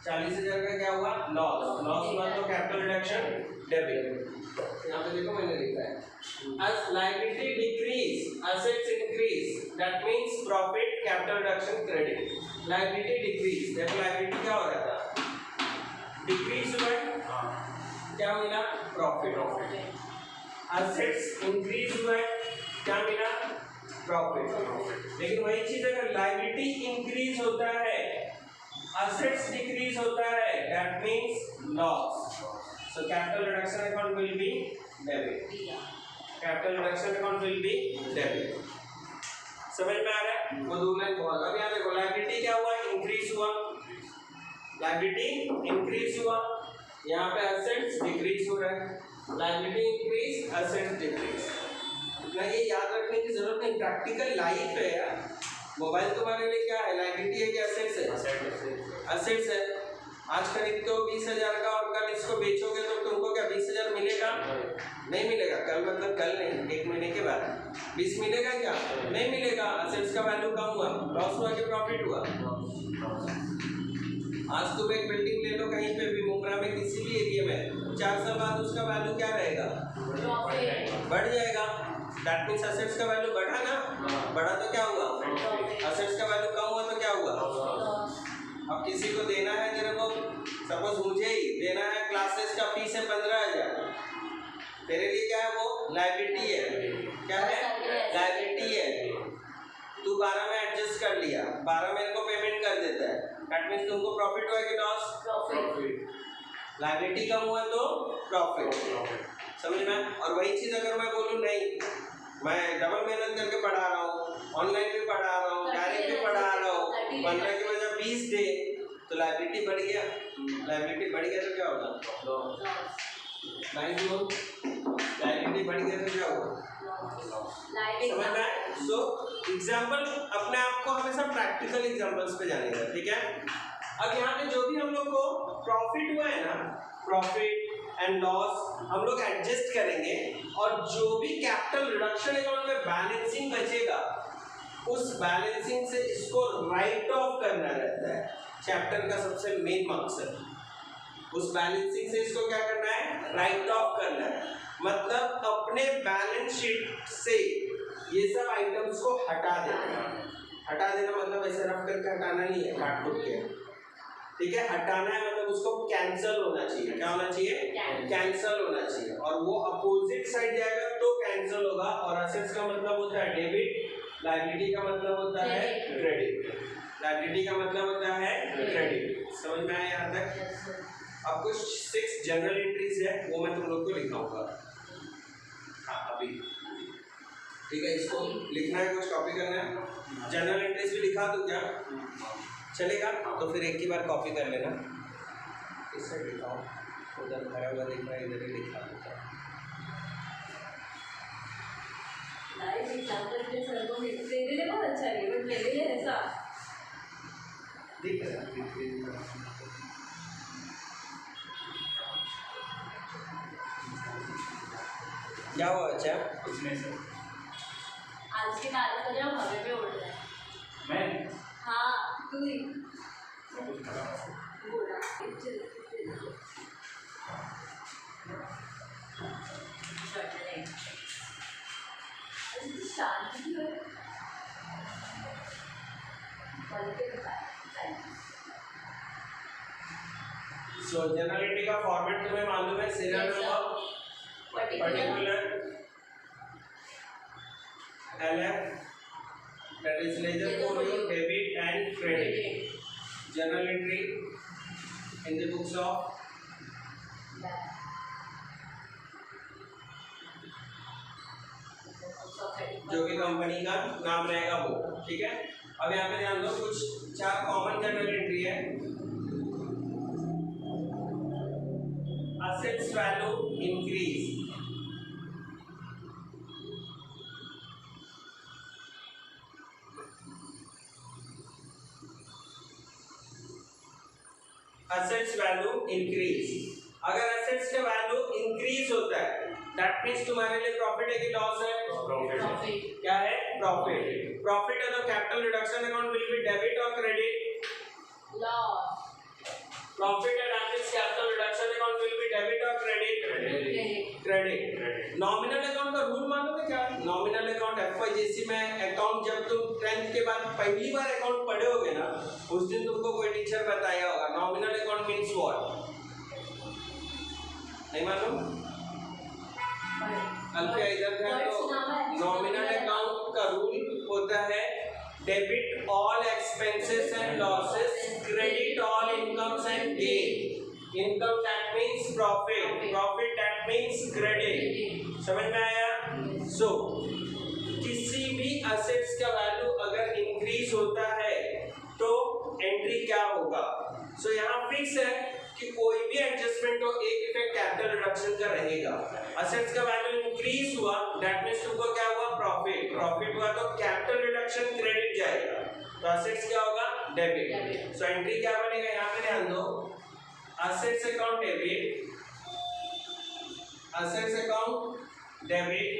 40,000 का क्या हुआ, लॉस। लॉस हुआ तो कैपिटल रिडक्शन डेबिट। यहाँ पे देखो मैंने लिखा है as liability decrease assets increase, that means profit capital reduction credit। liability decrease, देखो liability क्या हो रहा था, decrease हुआ है, क्या मिला, प्रॉफिट। assets increase हुआ है, क्या मिला, प्रॉफिट। लेकिन वही चीज अगर liability increase होता है, assets decrease होता है, that means loss। So capital reduction account will be debit। capital reduction account will be debit। समझ में आ रहा है? वो दो लाइन बहुत। अब यहाँ देखो liability क्या हुआ, इंक्रीज हुआ, liability इंक्रीज हुआ, यहाँ पे assets डिक्रीज हो रहा है, liability इंक्रीज, assets डिक्रीज। इतना ये याद रखने की जरूरत नहीं, प्रैक्टिकल लाइफ है यार। मोबाइल तुम्हारे लिए क्या है, liability है कि assets है? assets है। आज खरीदते हो 20,000 का और कल इसको बेचोगे तो तुमको क्या 20,000 मिलेगा? नहीं मिलेगा। कल मतलब कल नहीं, 1 महीने के बाद 20 मिलेगा क्या? नहीं मिलेगा। असेट्स का वैल्यू कम हुआ, लॉस हुआ कि प्रॉफिट हुआ? आज तुम एक बिल्डिंग ले लो कहीं पे भी, मुंब्रा में किसी भी एरिया में, 4 साल बाद उसका वैल्यू क्या रहेगा, बढ़ जाएगा। दैट मींस असेट्स का वैल्यू बढ़ा ना, बढ़ा तो क्या हुआ, असेट्स का वैल्यू कम हुआ तो क्या हुआ। अब किसी को देना है तेरे को, सपोज मुझे ही देना है, क्लासेस का फीस है 15,000, तेरे लिए क्या है वो, लायबिलिटी है। क्या है, लायबिलिटी है। तू 12 में एडजस्ट कर लिया, 12 मेरे को पेमेंट कर देता है, दैट मींस तुमको प्रॉफिट हुआ कि लॉस, प्रॉफिट। लायबिलिटी कम हुआ तो प्रॉफिट। समझ में? और वही चीज अगर मैं बोलूँ नहीं, मैं डबल मेहनत करके पढ़ा रहा हूँ, ऑनलाइन भी पढ़ा रहा हूँ, डायरेक्ट भी पढ़ा रहा हूँ, 15 की वजह 20 दे, तो लायबिलिटी बढ़ गया। लायबिलिटी बढ़ गया तो क्या होगा, लायबिलिटी बढ़ गया तो क्या होगा, समझ में आया? सो एग्जाम्पल अपने आप को हमेशा प्रैक्टिकल एग्जाम्पल्स पे जाने का, ठीक है? अब यहाँ पे जो भी हम लोग को प्रॉफिट हुआ है ना, प्रॉफिट एंड लॉस हम लोग एडजस्ट करेंगे, और जो भी कैपिटल रिडक्शन अकाउंट में बैलेंसिंग बचेगा, उस बैलेंसिंग से इसको राइट ऑफ करना रहता है। चैप्टर का सबसे मेन मकसद उस बैलेंसिंग से इसको क्या करना है, राइट ऑफ करना है। मतलब अपने बैलेंस शीट से ये सब आइटम्स को हटा देना। हटा देना मतलब ऐसे रफ करके हटाना नहीं है, काट कुट के, ठीक है? हटाना है मतलब उसको कैंसिल होना चाहिए। क्या होना चाहिए, कैंसिल होना चाहिए। और वो अपोजिट साइड जाएगा तो कैंसिल होगा। और असेट्स का मतलब होता है डेबिट, लायबिलिटी का मतलब होता है क्रेडिट। लायबिलिटी का मतलब होता है क्रेडिट। समझ में आया यहाँ तक? अब कुछ 6 जनरल एंट्रीज है, वो मैं तुम लोग को लिखाऊंगा। हाँ अभी ठीक है, इसको लिखना है, कुछ कॉपी करना है। जनरल एंट्रीज भी लिखा दूं क्या, चलेगा? तो फिर एक ही बार कॉपी कर लेना। इससे लिखाओ, उधर भरा हुआ दिख रहा है, इधर ही लिखा दूंगा। गाइस एग्जांपल के सर को तेरे लिए बहुत अच्छा है बट मेरे लिए ऐसा दिख रहा है। क्या हुआ अच्छा? उसमें से आज की तारीख को जब हमें पे उड़ रहा है मैं हाँ तू ही कुछ खड़ा हूँ। बोला शांति है सो जनरलिटी का फॉर्मेट तुम्हें मालूम है, serial number particular LF, that is ledger folio, debit and credit. Journal entry in the books of जो कि कंपनी का नाम रहेगा वो, ठीक है। अब यहाँ पे ध्यान दो, कुछ 4 कॉमन जर्नल एंट्री है। Assets value increase, assets value increase. अगर असेट्स का वैल्यू इंक्रीज होता है दैट मींस तुम्हारे लिए प्रॉफिट है कि लॉस है? प्रॉफिट। क्या है? प्रॉफिट। प्रॉफिट है तो capital reduction account will be debit और क्रेडिट? लॉस। प्रॉफिट है that means capital reduction account will be debit और क्रेडिट? क्रेडिट। नॉमिनल अकाउंट का रूल मालूम है क्या? नॉमिनल अकाउंट एफआईजीसी में अकाउंट जब तुम 10th के बाद पहली बार अकाउंट पढ़े होगे ना, उस दिन तुमको कोई टीचर बताया होगा नॉमिनल अकाउंट मींस व्हाट? नहीं मालूम? अल्फा इधर है तो नॉमिनल अकाउंट का रूल होता है debit all expenses and losses, credit all incomes and gain. Income that means profit, profit that means credit. समझ में आया? सो किसी भी असेट्स का वैल्यू अगर इंक्रीज होता है तो एंट्री क्या होगा? सो यहाँ फिक्स है कि कोई भी एडजस्टमेंट हो, एक इफेक्ट कैपिटल रिडक्शन का रहेगा। असेट्स का वैल्यू इंक्रीज हुआ दैट मींस तुमको क्या हुआ? प्रॉफिट। प्रॉफिट हुआ तो कैपिटल रिडक्शन क्रेडिट जाएगा, तो असेट्स क्या होगा? डेबिट। सो एंट्री क्या बनेगा? यहाँ पे ध्यान दो, assets account debit, assets account debit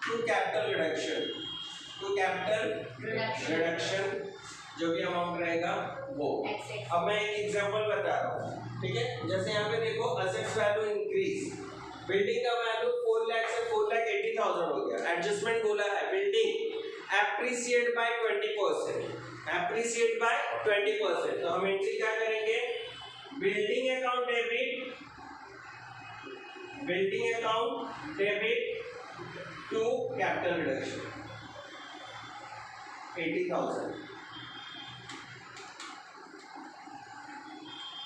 to capital reduction, to capital reduction जो भी अमाउंट रहेगा वो। अब मैं एक एग्जांपल बता रहा हूँ, ठीक है। जैसे यहाँ पे देखो असेट्स वैल्यू इंक्रीज, बिल्डिंग का वैल्यू 4 लाख से 4,80,000 हो गया। एडजस्टमेंट बोला है building appreciate by 20%, appreciate by 20%। तो हम एंट्री क्या करेंगे? Building account debit, building account debit to capital reduction 80,000।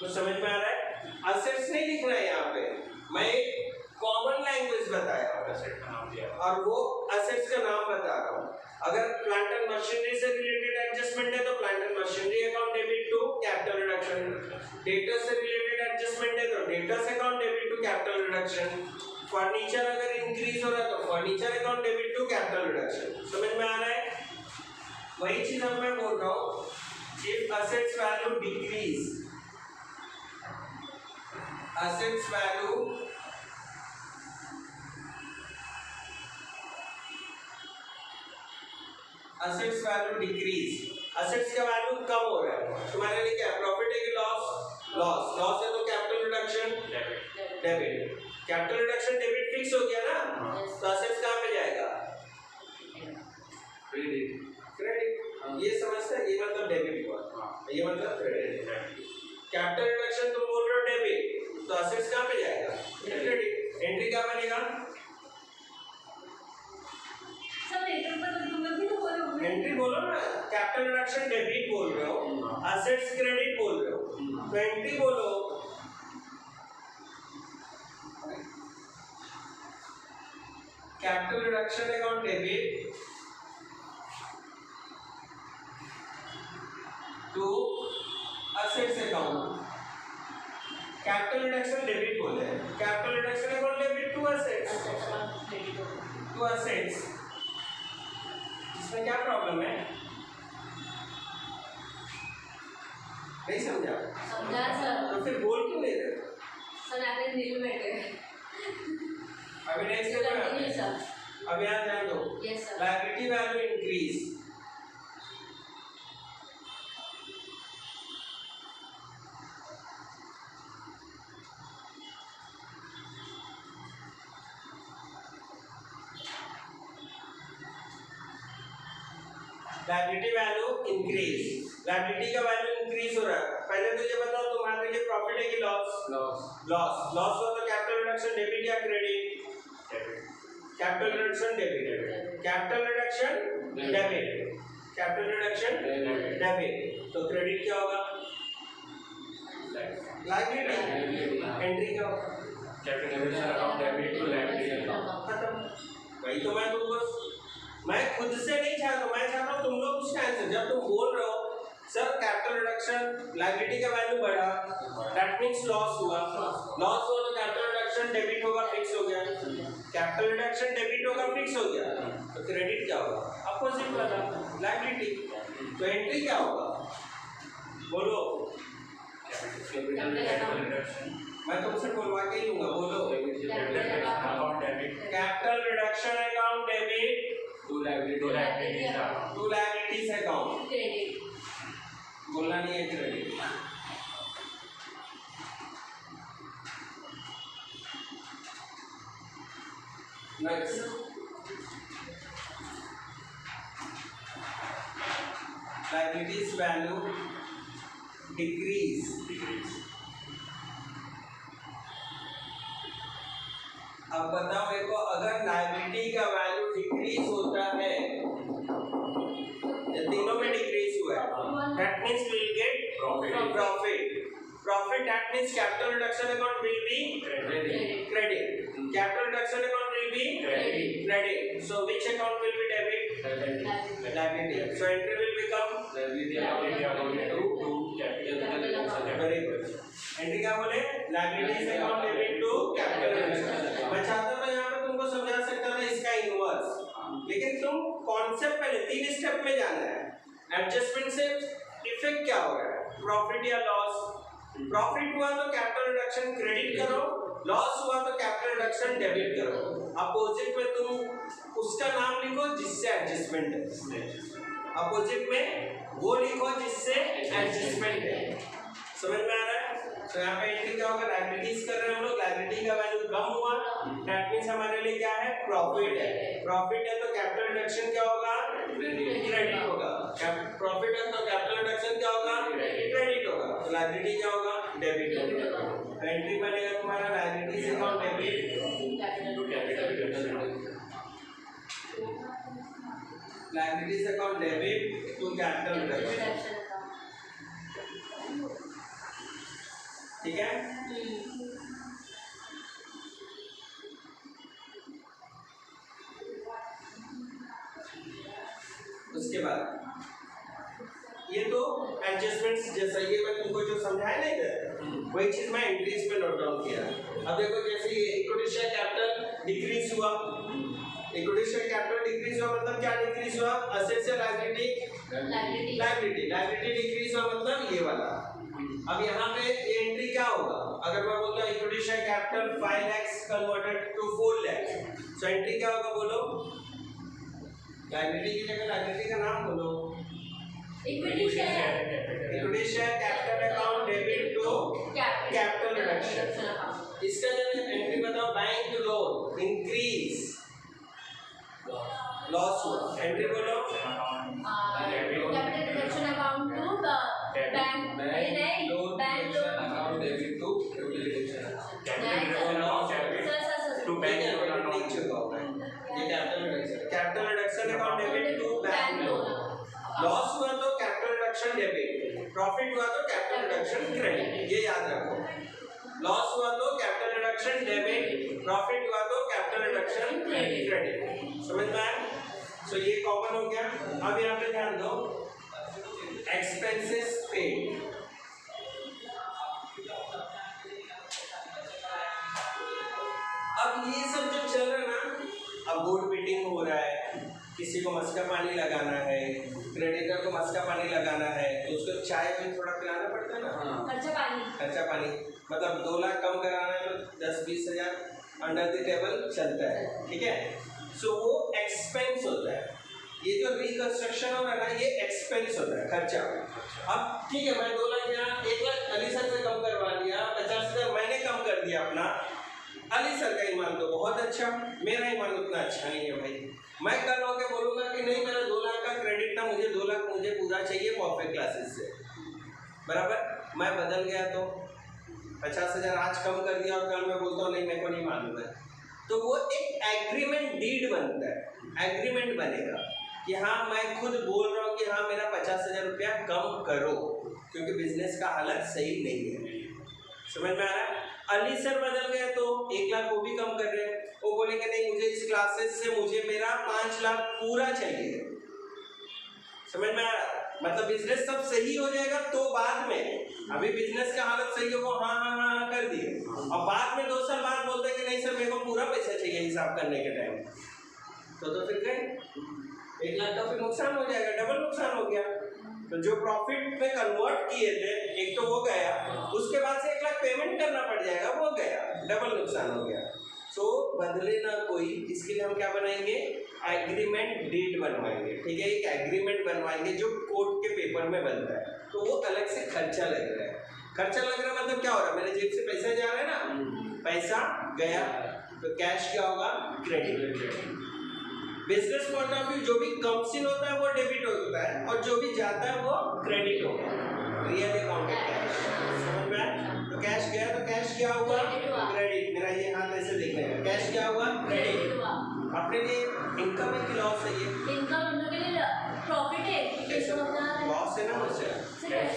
तो समझ में आ रहा है? असेट्स नहीं लिख रहा है यहाँ पे, मैं एक कॉमन लैंग्वेज बताया हूँ असेट का नाम दिया और वो असेट्स का नाम बता रहा हूँ। अगर प्लांट एंड मशीनरी से रिलेटेड एडजस्टमेंट है तो plant and machinery account debit to capital reduction, data से रिलेटेड एडजस्टमेंट है तो data account debit to capital reduction, furniture अगर इंक्रीज हो रहा है तो furniture account debit to capital reduction. समझ में आ रहा है? वही चीज अब मैं बोल रहा हूँ, if assets value decrease, assets value decrease, assets का वैल्यू कम हो रहा है, तुम्हारे लिए क्या प्रॉफिट है कि लॉस? लॉस। लॉस है तो capital reduction debit, capital reduction debit fix हो गया ना, तो असेट्स कहाँ पे जाएगा? क्रेडिट। ये समझते हैं? ये मतलब डेबिट हुआ, ये मतलब क्रेडिट। कैपिटल रिडक्शन तुम बोल रहे हो डेबिट, तो असेट्स कहाँ पे जाएगा? क्रेडिट। एंट्री क्या बनेगा? सब एंट्री पर तुम लोग भी तो बोलो। एंट्री बोलो ना, कैपिटल रिडक्शन डेबिट बोल रहे हो, असेट्स क्रेडिट बोल रहे हो, तो एंट्री बोलो। Capital reduction account debit to assets account, capital reduction debit बोले, capital reduction account debit to assets, to assets इसमें क्या प्रॉब्लम है? नहीं समझा? समझा सर। तो फिर बोल क्यों नहीं रहे? सर आपने नील बैठे अभी नेक्स्ट पेपर कंटिन्यू सर। अब यहाँ ध्यान दो। Yes sir. Liability value increase, liability value increase, liability का वैल्यू इंक्रीज हो रहा है। पहले तो ये बताओ तुम्हारे लिए प्रॉफिट है कि लॉस? लॉस। लॉस। लॉस हो तो कैपिटल रिडक्शन डेबिट या credit? Debit. Capital reduction debit, capital reduction debit, capital reduction debit. तो क्रेडिट क्या होगा? लायबिलिटी। एंट्री क्या होगा? Capital reduction account debit to liability account. खत्म। वही तो मैं तुमको, मैं खुद से नहीं चाहता, मैं चाहता हूँ तुम लोग उसका आंसर। जब तुम बोल रहे हो सर कैपिटल रिडक्शन लायबिलिटी का वैल्यू बढ़ा, दैट मींस लॉस हुआ। लॉस हुआ तो कैपिटल रिडक्शन डेबिट होगा, फिक्स हो गया। कैपिटल रिडक्शन डेबिट होगा, फिक्स हो गया। तो क्रेडिट क्या होगा? अपोजिट वाला, लायबिलिटी। तो एंट्री क्या होगा? बोलो। Capital reduction. मैं तुमसे बोलवा के ही लूंगा, बोलो। Capital reduction account debit capital reduction account debit to liability account. To liabilities account. Credit बोलना नहीं है credit. Next, liabilities value decrease. अब बताओ मेरे को, अगर लायबिलिटी का वैल्यू डिक्रीज होता है, ये तीनों में डिक्रीज हुआ है, that means we will get profit. Profit that means capital reduction account will be credit, capital reduction account will be credit. So which account will be debit? Liability. So entry will become liability account to capital reduction. Very good. Entry क्या बोले? Liabilities account debit to capital reduction. मैं चाहता था यहाँ पे तुमको समझा सकता था इसका इनवर्स, लेकिन तुम कॉन्सेप्ट पहले 3 स्टेप में जाना है। एडजस्टमेंट से इफेक्ट क्या हो रहा है? प्रॉफिट या लॉस? प्रॉफिट हुआ तो कैपिटल रिडक्शन क्रेडिट करो, लॉस हुआ तो कैपिटल रिडक्शन डेबिट करो। अपोजिट में तुम उसका नाम लिखो जिससे एडजस्टमेंट है, अपोजिट में वो लिखो जिससे एडजस्टमेंट है। समझ में आ रहा है? तो यहाँ पे एंट्री क्या होगा? लायबिलिटीज कर रहे हैं हम लोग, लायबिलिटी का वैल्यू कम हुआ, दैट मींस हमारे लिए क्या है? प्रॉफिट है। प्रॉफिट है तो कैपिटल रिडक्शन क्या होगा? क्रेडिट होगा। प्रॉफिट है तो कैपिटल रिडक्शन क्या होगा? क्रेडिट होगा। तो लायबिलिटी क्या होगा? डेबिट होगा। एंट्री बनेगा तुम्हारा liabilities account debit to capital reduction. Liabilities account debit to capital reduction. ठीक है? उसके बाद ये तो एडजस्टमेंट्स जैसा ये मैं तुमको जो समझाया नहीं था, वही चीज मैं एंट्रीज पे नोट डाउन किया। अब देखो जैसे ये इक्विटी शेयर कैपिटल डिक्रीज हुआ, इक्विटी शेयर कैपिटल डिक्रीज हुआ मतलब क्या डिक्रीज हुआ? असेट से लायबिलिटी, लायबिलिटी डिक्रीज हुआ मतलब ये वाला। अब यहाँ पे ये एंट्री क्या होगा? अगर मैं बोलता हूँ equity share capital 5 lakhs converted to 4 lakhs, तो एंट्री क्या होगा? बोलो। लायबिलिटी की जगह लायबिलिटी का नाम बोलो। Equity share capital account debit to capital reduction. इसका जो एंट्री बताओ, बैंक लोन इंक्रीज, लॉस हुआ, एंट्री बोलो। Capital reduction account to bank bank loan account debit to capital reduction. To bank loan account. ये capital reduction account debit to bank loan. Loss हुआ तो capital reduction debit, profit हुआ तो capital reduction credit. ये याद रखो, loss हुआ तो कैपिटल रिडक्शन डेबिट, प्रॉफिट हुआ तो कैपिटल रिडक्शन क्रेडिट। समझ में आया? सो ये कॉमन हो गया। अब यहाँ पे ध्यान दो, एक्सपेंसेस पेड। अब ये सब जो चल रहा है ना, अब बोर्ड मीटिंग हो रहा है, किसी को मस्का पानी लगाना है, क्रेडिटर को मस्का पानी लगाना है तो उसको चाय में थोड़ा पिलाना पड़ता है ना, खर्चा पानी मतलब 2 लाख कम कराना है तो 10-20 हज़ार अंडर द टेबल चलता है, ठीक है। सो वो एक्सपेंस होता है। ये जो रिकंस्ट्रक्शन हो रहा है ना, ये एक्सपेंस होता है, खर्चा। अब ठीक है, मैं 2 लाख यहाँ 1 लाख अली सर से कम करवा दिया, 50,000 मैंने कम कर दिया अपना। अली सर का ईमान तो बहुत अच्छा, मेरा ईमान उतना अच्छा नहीं है भाई। मैं कल होकर बोलूँगा कि नहीं मेरा 2 लाख का क्रेडिट था, मुझे 2 लाख मुझे पूरा चाहिए परफेक्ट क्लासेस से, बराबर। मैं बदल गया तो 50,000 आज कम कर दिया और कल मैं बोलता हूँ नहीं मेरे को नहीं मालूम है, तो वो एक एग्रीमेंट डीड बनता है, एग्रीमेंट बनेगा कि हाँ मैं खुद बोल रहा हूँ कि हाँ मेरा 50,000 रुपया कम करो क्योंकि बिजनेस का हालत सही नहीं है। समझ में आ रहा है। अली सर बदल गए तो 1 लाख वो भी कम कर रहे हैं, वो बोलेंगे नहीं मुझे इस क्लासेस से मुझे मेरा 5 लाख पूरा चाहिए। समझ में आ रहा है, मतलब बिजनेस सब सही हो जाएगा तो बाद में, अभी बिजनेस का हालत सही हो हाँ हाँ हाँ कर दिए और बाद में 2 साल बाद बोलते हैं कि नहीं सर मेरे को पूरा पैसा चाहिए हिसाब करने के टाइम, तो फिर गए 1 लाख का फिर नुकसान हो जाएगा, डबल नुकसान हो गया। तो जो प्रॉफिट में कन्वर्ट किए थे एक तो वो गया, उसके बाद से 1 लाख पेमेंट करना पड़ जाएगा, वो गया, डबल नुकसान हो गया। सो बदले ना कोई, इसके लिए हम क्या बनाएंगे, एग्रीमेंट डीड बनवाएंगे, ठीक है। एक एग्रीमेंट बनवाएंगे जो कोर्ट के पेपर में बनता है, तो वो अलग से खर्चा लग रहा है। खर्चा लग रहा है मतलब क्या हो रहा है, मेरे जेब से पैसा जा रहा है ना, पैसा गया तो कैश क्या होगा, credit. Business point of view जो भी कम्स इन होता है वो डेबिट होता है और जो भी जाता है वो क्रेडिट होगा, रियल अकाउंटेड कैश। समझ में आया। तो कैश गया तो कैश क्या हुआ, क्रेडिट। मेरा ये हाथ ऐसे देखने का, कैश क्या हुआ, क्रेडिट। अपने लिए इनकम है कि लॉस है, ये इनकम हम लोग के लिए प्रॉफिट है, लॉस है ना, मुझसे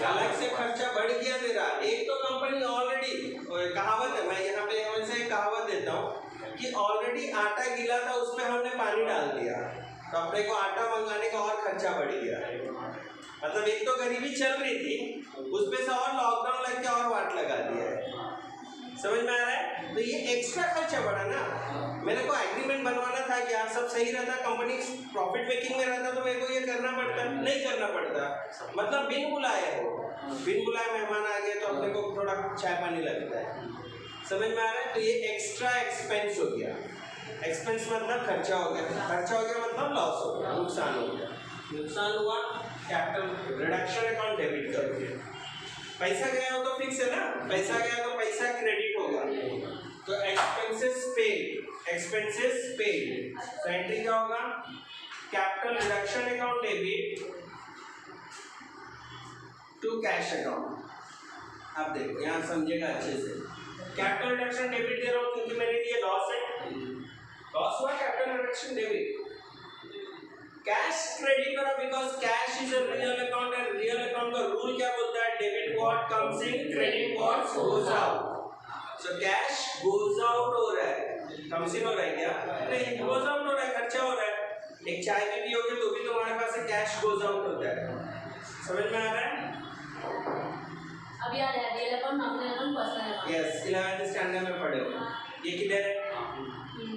अलग से खर्चा बढ़ गया तेरा। एक तो कंपनी ऑलरेडी, कहावत है, मैं यहाँ पे वैसे कहावत देता हूँ कि ऑलरेडी आटा गीला था उसमें हमने पानी डाल दिया तो अपने को आटा मंगाने का और खर्चा बढ़ गया। मतलब एक तो गरीबी चल रही थी, उसमें से और लॉकडाउन लग के और वाट लगा दिया है। समझ में आ रहा है। तो ये एक्स्ट्रा खर्चा बढ़ा ना। मेरे को एग्रीमेंट बनवाना था कि सब सही रहता, कंपनी प्रॉफिट मेकिंग में रहता तो मेरे को ये करना पड़ता, नहीं करना पड़ता। मतलब बिन बुलाए मेहमान आ गए तो अपने को थोड़ा चाय पानी लगता है। समझ में आ रहा है। तो ये एक्स्ट्रा एक्सपेंस हो गया। एक्सपेंस मतलब खर्चा हो गया, खर्चा हो गया मतलब लॉस हो गया, नुकसान हो गया। नुकसान हुआ, कैपिटल रिडक्शन अकाउंट डेबिट करोगे। पैसा गया हो तो फिक्स है ना, पैसा गया तो पैसा क्रेडिट होगा। तो एक्सपेंसेस पेड, तो एंट्री क्या होगा, capital reduction account debit to cash account. अब देखो यहाँ समझेगा अच्छे से। कैपिटल रिडक्शन डेबिट दे रहा हूँ क्योंकि मेरे लिए लॉस है, लॉस हुआ, capital reduction debit. Cash credit करो because cash is a real account and real account का रूल क्या बोलता है, debit what comes in, credit what goes out. So cash goes out हो रहा है, कम्स इन हो रहा है क्या, नहीं गोज आउट हो रहा है, खर्चा हो रहा है। एक चाय भी पियोगे तो भी तुम्हारे पास से कैश गोज आउट होता है। समझ में आ रहा है। अभी आ रहा है real account, nominal account, personal account. Yes 11th standard में पढ़े हो, ये क्लियर है।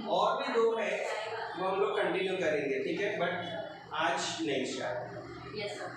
और भी 2 है वो हम लोग कंटिन्यू करेंगे, ठीक है, बट आज नहीं शायद। Yes sir.